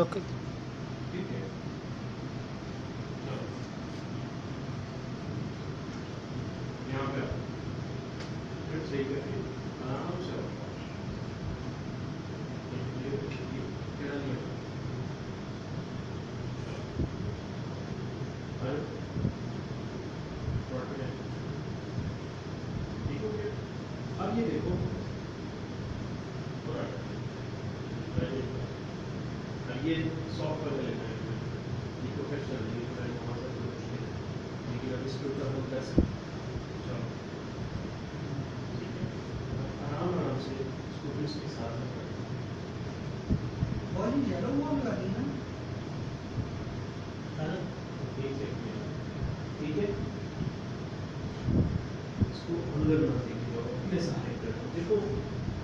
Okay ठीक है। चलो यहाँ पे आओ, फिर सही करके आराम से आओ। ये टेढ़ा नहीं होगा। चलो शॉर्ट में ठीक हो गया। अब ये देखो ये सॉफ्ट वाले लेना है, ये प्रोफेशनल नहीं है, मैं वहाँ से कुछ नहीं, लेकिन अब इसके ऊपर हम कर सकते हैं। चलो ठीक है, आराम आराम से इसको भी इसके साथ में करें। बॉडी येलो वॉल लगी ना, है ना, एक सेकंड, ठीक है, इसको अंदर ना देखिए और अपने सहारे पे रखो। देखो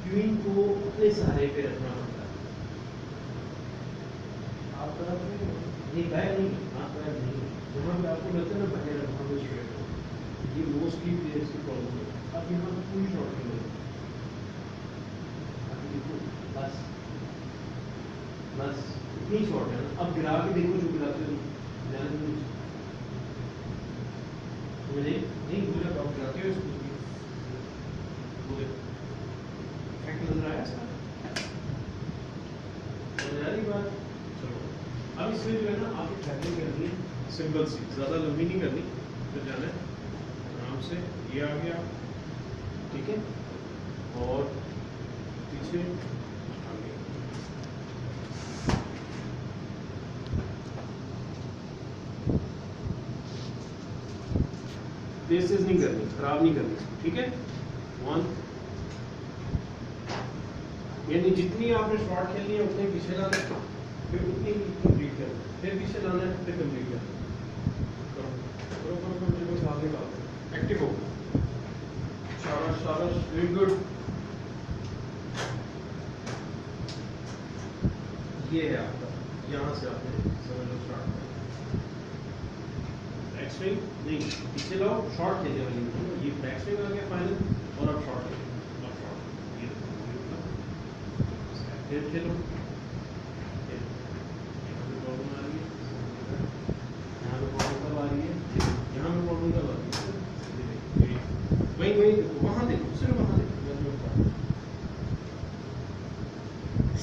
क्वीन को अपने सहारे पे रखना होता है, आप तरफ नहीं बैग नहीं, आप बैग नहीं, जहाँ पे आपको लगता है ना बैग रखा है स्ट्रेट हो, ये मोस्टली प्लेयर्स की प्रॉब्लम है। अब यहाँ पर कोई शॉट नहीं है, अभी देखो बस बस इतनी शॉट है ना। अब गिरा के देखो, जो गिराते हो ध्यान नहीं पूरा आप गिराते हो इसको, वो देखो इफेक्ट नजर आया इसका, समझ आ रही बात। चलो अब इसमें जो है ना आपको ट्रैकिंग करनी है सिंपल सी, ज़्यादा लंबी नहीं करनी, फिर जाना है आराम से। ये आ गया, ठीक है, और पीछे आ गया। तेज तेज नहीं करनी, खराब नहीं करनी, ठीक है। 1 यानी जितनी आपने शॉट खेलनी है उतने पीछे लाना है, फिर उतनी कंप्लीट करना है, फिर पीछे लाना है, फिर कंप्लीट करना है। करो करो करो, देखो साथ निकालो, एक्टिव हो, शाबाश शाबाश, वेरी गुड। ये है आपका, यहाँ से आपने समझ लो स्टार्ट करना। बैक स्विंग नहीं, पीछे लाओ, शॉट खेलने वाली, ये बैक स्विंग आ गया फाइनल, और अब शॉट खेलो, अब शॉट ये फिर खेलो, यहाँ पे प्रॉब्लम आ रही है, यहाँ पे प्रॉब्लम कब आ रही है, यहाँ पे प्रॉब्लम कब आ रही है, वहीं वहीं देखो, वहाँ देखो, सिर्फ वहाँ देखो,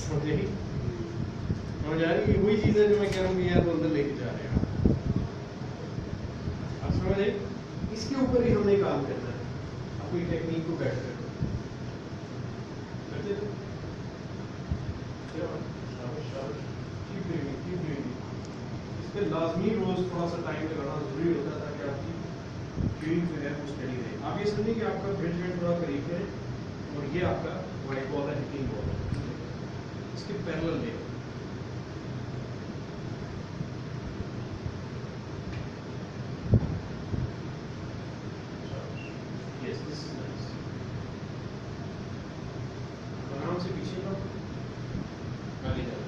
समझे ही समझ आ रही है। वही चीज़ है जो मैं कह रहा हूँ कि यार वो अंदर लेके जा रहे हैं आप समझ आए। इसके ऊपर ही हमें काम करना है, अपनी टेक्निक को बेटर करो, करते थे इस पर लाजमी रोज थोड़ा सा टाइम लगाना जरूरी होता है ताकि आपकी फील्ड जो है वो स्टडी रहे। आप ये समझिए कि आपका ब्रिज में थोड़ा करीब है और ये आपका वाइट बॉल है, हिटिंग बॉल है, इसके पैरेलल ले आराम से पीछे का आगे जाओ,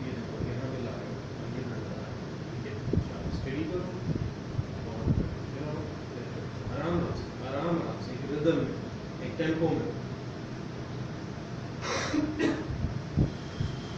ये देखो यहाँ पे ला रहे हो, आगे ना जा रहा है, ठीक है, स्टडी करो और आराम से एक रिदम में, एक टेम्पो में।